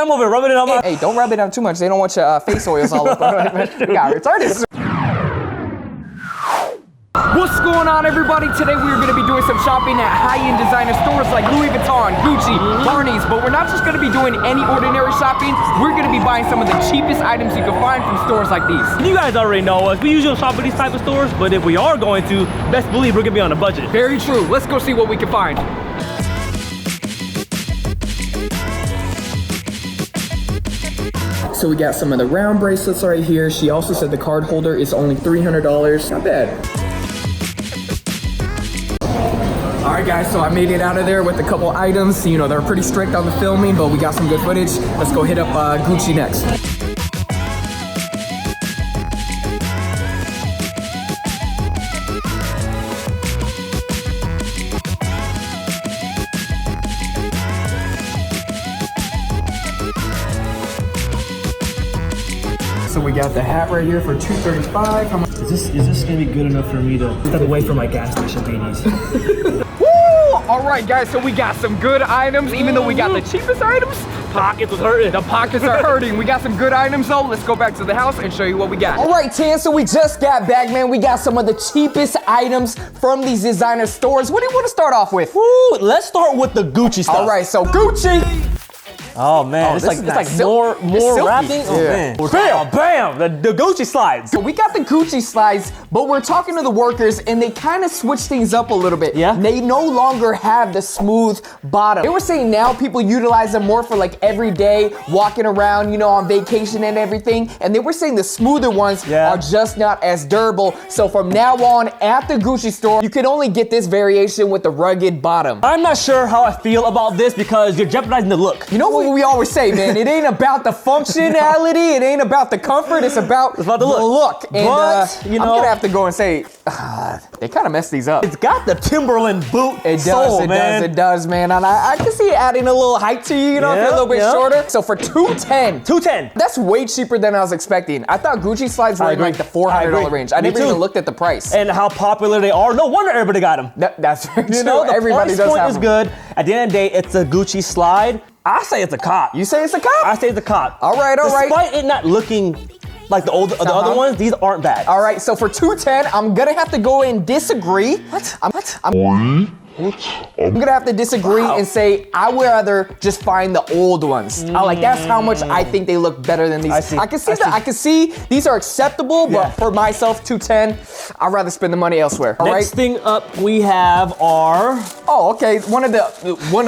I'm over rubbing it on my... Hey, don't rub it down too much. They don't want your face oils all over. Yeah, retarded. What's going on, everybody? Today we are going to be doing some shopping at high-end designer stores like Louis Vuitton, Gucci, Barney's, but we're not just going to be doing any ordinary shopping. We're going to be buying some of the cheapest items you can find from stores like these. You guys already know us. We usually shop at these type of stores, but if we are going to, best believe we're going to be on a budget. Very true. Let's go see what we can find. So we got some of the round bracelets right here. She also said the card holder is only $300. Not bad. All right, guys, so I made it out of there with a couple items. You know, they're pretty strict on the filming, but we got some good footage. Let's go hit up Gucci next. So we got the hat right here for $235. How much? Is this gonna be good enough for me to step away from my gas station beanies? Woo! All right, guys, so we got some good items, even though we got the cheapest items. Pockets was hurting. The pockets are hurting. We got some good items though. Let's go back to the house and show you what we got. All right, Tan, so we just got back, man. We got some of the cheapest items from these designer stores. What do you want to start off with? Woo, let's start with the Gucci stuff. All right, so Gucci. Oh man, it's like more wrapping. Oh man. Bam, bam, the Gucci slides. So we got the Gucci slides, but we're talking to the workers and they kind of switched things up a little bit. Yeah. They no longer have the smooth bottom. They were saying now people utilize them more for like every day, walking around, you know, on vacation and everything. And they were saying the smoother ones are just not as durable. So from now on, at the Gucci store, you can only get this variation with the rugged bottom. I'm not sure how I feel about this because you're jeopardizing the look. You know what we always say, man, it ain't about the functionality, it ain't about the comfort, it's about the look. And you know, I'm gonna have to go and say, they kind of messed these up. It's got the Timberland boot. It does, soul, it does, man. And I can see it adding a little height to you, you know, if you're a little bit shorter. So for $210. That's way cheaper than I was expecting. I thought Gucci slides were in like the $400 range. I never even looked at the price. And how popular they are. No wonder everybody got them. That's very true. You know, the everybody price does point have is them. good. At the end of the day, it's a Gucci slide. I say it's a cop. You say it's a cop? I say it's a cop. All right, all right. Despite it not looking like the other ones, these aren't bad. All right, so for $210, I'm gonna have to go and disagree. I'm gonna have to disagree and say I would rather just find the old ones. That's how much I think they look better than these. I can see these are acceptable, but for myself, $210, I'd rather spend the money elsewhere. All Next thing up, we have our okay. One of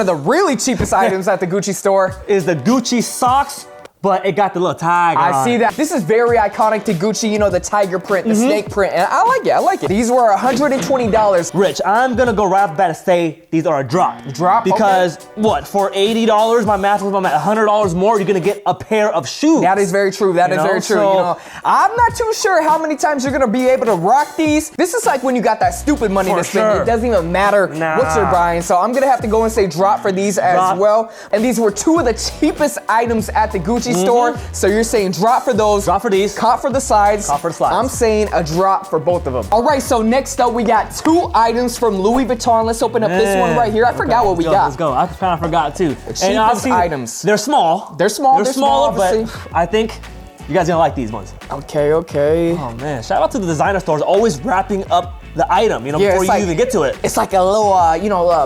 the really cheapest items at the Gucci store is the Gucci socks. But it got the little tiger on I see that. This is very iconic to Gucci, you know, the tiger print, the snake print, and I like it. These were $120. Rich, I'm gonna go right off the bat and say these are a drop. Drop? Because what, for $80, my math was at $100 more, you're gonna get a pair of shoes. That is very true, that is very true. You know, I'm not too sure how many times you're gonna be able to rock these. This is like when you got that stupid money to spend. It doesn't even matter what you're buying. So I'm gonna have to go and say drop for these as well. And these were two of the cheapest items at the Gucci store. So you're saying drop for those. Drop for these. Cop for the sides. Cop for the slides. I'm saying a drop for both of them. All right, so next up we got two items from Louis Vuitton. Let's open up this one right here. I forgot what we got. Let's go. I kind of forgot too. The cheapest items. They're small. They're small. They're smaller, but I think you guys are gonna like these ones. Okay. Oh man, shout out to the designer stores always wrapping up the item, you know, before you even get to it. It's like a little,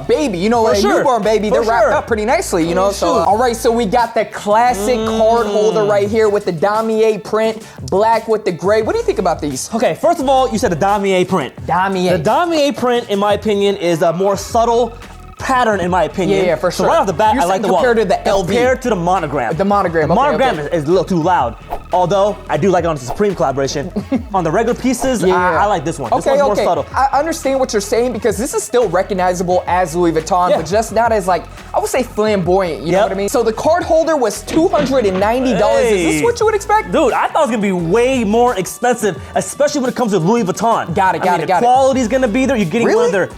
baby, you know, a newborn baby. They're wrapped up pretty nicely, you know. So, all right, so we got the classic card holder right here with the damier print, black with the gray. What do you think about these? Okay, first of all, you said the damier print. Damier. The damier print, in my opinion, is a more subtle pattern, in my opinion. Yeah, for sure. So right off the bat, I like the compared to the LV. Compared to the monogram. The monogram. The monogram is a little too loud. Although, I do like it on the Supreme collaboration. On the regular pieces, I like this one. This one's more subtle. I understand what you're saying because this is still recognizable as Louis Vuitton, but just not as I would say flamboyant, you know what I mean? So the card holder was $290. Is this what you would expect? Dude, I thought it was gonna be way more expensive, especially when it comes to Louis Vuitton. Got it. The quality's gonna be there. You're getting one of their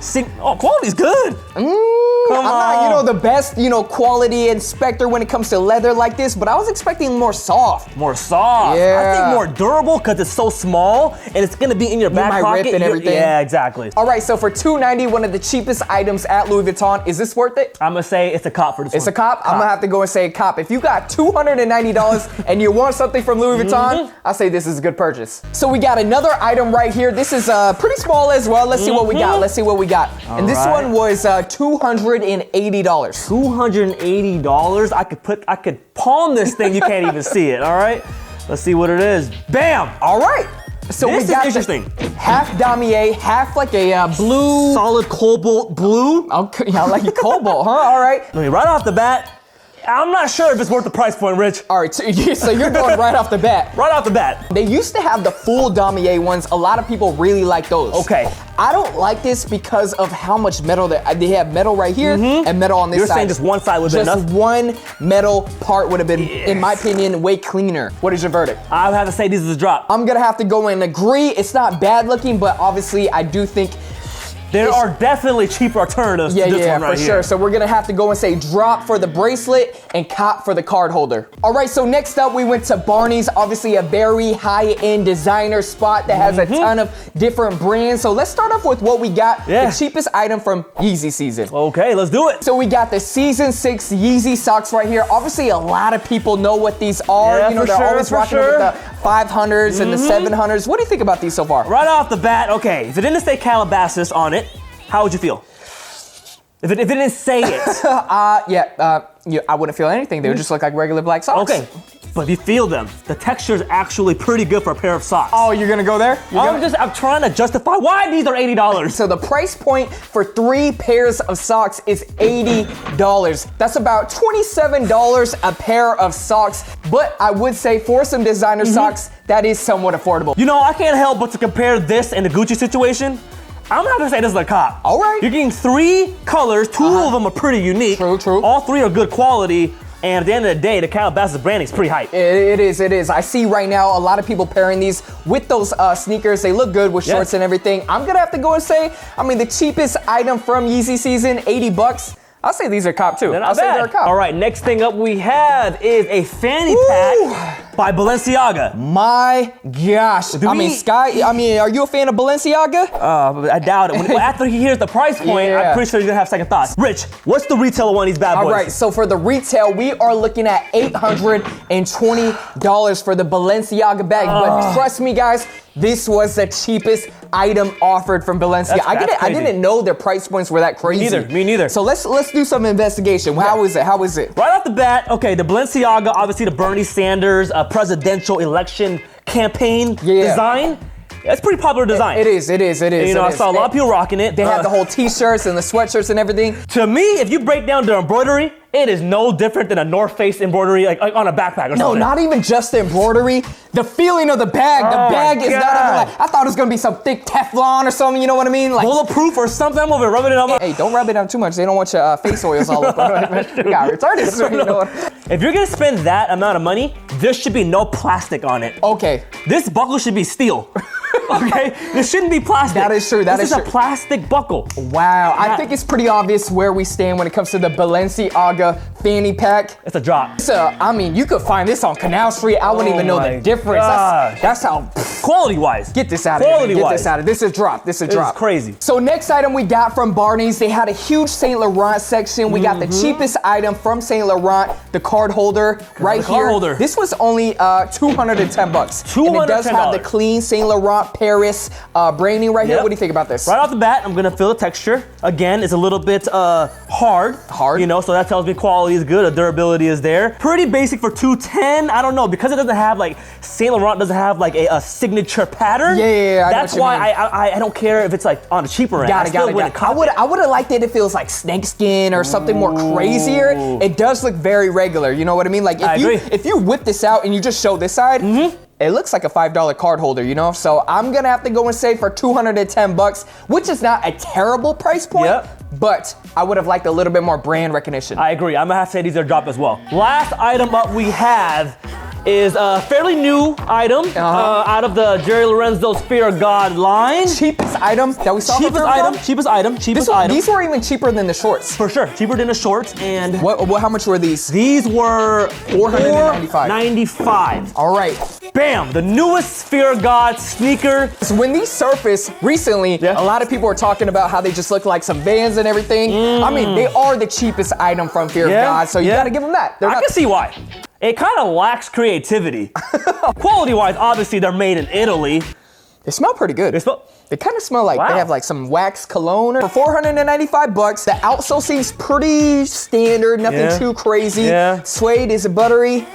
quality's good. I'm not, the best, quality inspector when it comes to leather like this, but I was expecting more soft. More soft? soft. Yeah. I think more durable because it's so small and it's gonna be in your back might pocket. rip and everything. Yeah, exactly. All right, so for $290, one of the cheapest items at Louis Vuitton, is this worth it? I'm gonna say it's a cop for this one. It's a cop? I'm gonna have to go and say cop. If you got $290 and you want something from Louis Vuitton, I say this is a good purchase. So we got another item right here. This is pretty small as well. Let's see what we got. Let's see what we got. And this one was $280. $280. I could palm this thing. You can't even see it. All right. Let's see what it is. Bam. All right. So This we got is interesting. Half damier, half like a blue. Solid cobalt blue. Okay, yeah, I like a cobalt, huh? All right. I mean, right off the bat, I'm not sure if it's worth the price point, Rich. All right, so you're going right off the bat. Right off the bat. They used to have the full damier ones. A lot of people really like those. Okay. I don't like this because of how much metal they have metal right here and metal on this side. You're saying just one side would have been enough? Just one metal part would have been, in my opinion, way cleaner. What is your verdict? I would have to say this is a drop. I'm gonna have to go and agree. It's not bad looking, but obviously I do think there are definitely cheaper alternatives to this one right for here. sure. So we're gonna have to go and say drop for the bracelet and cop for the card holder. All right, so next up we went to Barney's, obviously a very high-end designer spot that has a ton of different brands. So let's start off with what we got, the cheapest item from Yeezy season. Okay, let's do it. So we got the season 6 Yeezy socks right here. Obviously a lot of people know what these are. Yeah, you know, for they're sure, always for rocking sure. with the 500s and the 700s. What do you think about these so far? Right off the bat, okay, if it didn't say Calabasas on it, how would you feel? If it didn't say it. I wouldn't feel anything. They would just look like regular black socks. Okay, but you feel them. The texture is actually pretty good for a pair of socks. Oh, you're gonna go there? I'm trying to justify why these are $80. So the price point for 3 pairs of socks is $80. That's about $27 a pair of socks. But I would say for some designer socks, that is somewhat affordable. You know, I can't help but to compare this and the Gucci situation. I'm not gonna say this is a cop. All right. You're getting 3 colors, 2 of them are pretty unique. True. All 3 are good quality, and at the end of the day, the Calabasas branding is pretty hype. It is. I see right now a lot of people pairing these with those sneakers. They look good with shorts and everything. I'm gonna have to go and say, I mean, the cheapest item from Yeezy season, $80. I'll say these are cop too. They're not I'll say bad. they're a cop. All right, next thing up we have is a fanny pack by Balenciaga. My gosh. Are you a fan of Balenciaga? I doubt it. After he hears the price point, I'm pretty sure he's gonna have second thoughts. Rich, what's the retail of one of these bad boys? All right, so for the retail, we are looking at $820 for the Balenciaga bag. But trust me, guys, this was the cheapest item offered from Balenciaga. I didn't know their price points were that crazy. Me neither. So let's do some investigation. How is it? Right off the bat, okay, the Balenciaga, obviously the Bernie Sanders presidential election campaign design. It's pretty popular design. It is. You know, I saw a lot of people rocking it. They have the whole t-shirts and the sweatshirts and everything. To me, if you break down the embroidery, it is no different than a North Face embroidery like on a backpack or something. No, not even just the embroidery. The feeling of the bag. The bag is not even like, I thought it was gonna be some thick Teflon or something, you know what I mean? Like bulletproof or something. I'm over rubbing it on my... Hey, don't rub it down too much. They don't want your face oils all over. You got retarded. You know what? If you're gonna spend that amount of money, there should be no plastic on it. Okay. This buckle should be steel. Okay? This shouldn't be plastic. That is true. This is a plastic buckle. Wow. I think it's pretty obvious where we stand when it comes to the Balenciaga fanny pack. It's a drop. I mean, you could find this on Canal Street. I wouldn't even know the difference. That's how... Quality-wise. Get this out of here. Get this out of here. This is drop. This is drop. It's crazy. So next item we got from Barney's, they had a huge Saint Laurent section. We got the cheapest item from Saint Laurent, the card holder right here. Holder. This was only $210. And it does have the clean Saint Laurent Paris branding right here. What do you think about this? Right off the bat, I'm gonna feel the texture. Again, it's a little bit hard. You know, so that tells me quality is good, the durability is there. Pretty basic for $210. I don't know, because it doesn't have like, Saint Laurent doesn't have like a signature pattern. That's why I don't care if it's like on the cheaper end. Got it. I would have liked it if it was like snakeskin or something more crazier. It does look very regular, you know what I mean? Like if you whip this out and you just show this side, it looks like a $5 card holder, you know? So I'm gonna have to go and say for $210, which is not a terrible price point, but I would have liked a little bit more brand recognition. I agree. I'm gonna have to say these are dropped as well. Last item up we have is a fairly new item out of the Jerry Lorenzo's Fear of God line. Cheapest item that we saw. Cheapest item. These were even cheaper than the shorts. For sure, cheaper than the shorts. And how much were these? These were $495. All right. Bam, the newest Fear of God sneaker. So when these surfaced recently, a lot of people were talking about how they just look like some Vans and everything. I mean, they are the cheapest item from Fear of God, so you gotta give them that. I can see why. It kind of lacks creativity. Quality-wise, obviously, they're made in Italy. They smell pretty good. They kind of smell like they have like some wax cologne. For $495, the outsole seems pretty standard, nothing too crazy. Suede is buttery.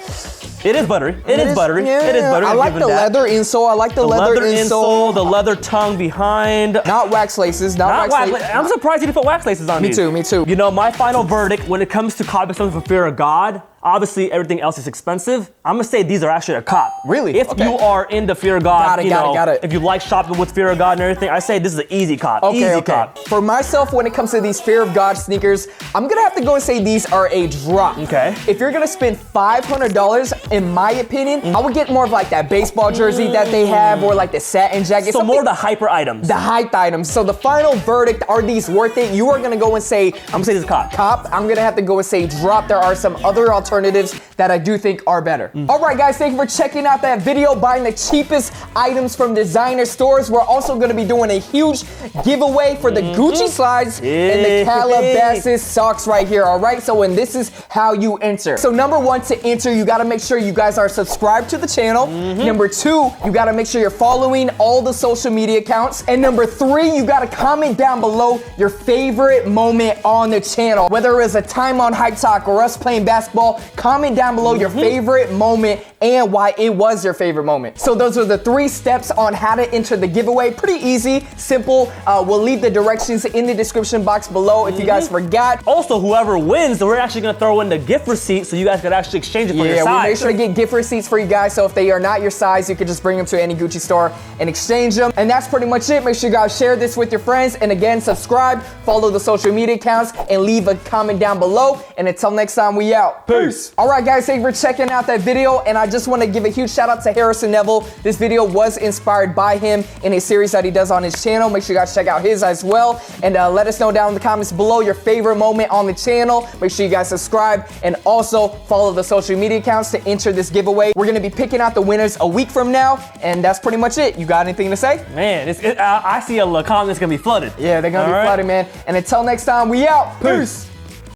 It is buttery. It is buttery. I like the leather insole. I like the leather insole. The leather tongue behind. Not wax laces. Not wax laces. I'm surprised you didn't put wax laces on these. Me too. You know, my final verdict when it comes to cop accessories for Fear of God, obviously everything else is expensive. I'm gonna say these are actually a cop. Really? If you are into Fear of God, got it. If you like shopping with Fear of God and everything, I say this is an easy cop. Easy cop. For myself, when it comes to these Fear of God sneakers, I'm gonna have to go and say these are a drop. Okay. If you're gonna spend $500, in my opinion, I would get more of like that baseball jersey that they have, or like the satin jacket. So more the hyper items. The hype items. So the final verdict, are these worth it? You are gonna go and say, I'm gonna say this is cop. I'm gonna have to go and say drop. There are some other alternatives that I do think are better. All right, guys, thank you for checking out that video, buying the cheapest items from designer stores. We're also gonna be doing a huge giveaway for the Gucci slides and the Calabasas socks right here, all right? So, and this is how you enter. So number one, to enter, you gotta make sure you guys are subscribed to the channel. Number two, you gotta make sure you're following all the social media accounts. And number three, you gotta comment down below your favorite moment on the channel. Whether it was a time on Hype Talk or us playing basketball, comment down below your favorite moment and why it was your favorite moment. So those are the 3 steps on how to enter the giveaway. Pretty easy, simple. We'll leave the directions in the description box below if you guys forgot. Also, whoever wins, we're actually gonna throw in the gift receipt so you guys can actually exchange it for your size. Yeah, we make sure to get gift receipts for you guys, so if they are not your size, you can just bring them to any Gucci store and exchange them. And that's pretty much it. Make sure you guys share this with your friends. And again, subscribe, follow the social media accounts, and leave a comment down below. And until next time, we out. Peace. All right, guys, thank you for checking out that video. And I just want to give a huge shout out to Harrison Neville. This video was inspired by him in a series that he does on his channel. Make sure you guys check out his as well. And let us know down in the comments below your favorite moment on the channel. Make sure you guys subscribe and also follow the social media accounts to enter this giveaway. We're going to be picking out the winners a week from now. And that's pretty much it. You got anything to say? Man, I see a comments gonna be flooded. Yeah, they're gonna be flooded, man. And until next time, we out. Peace.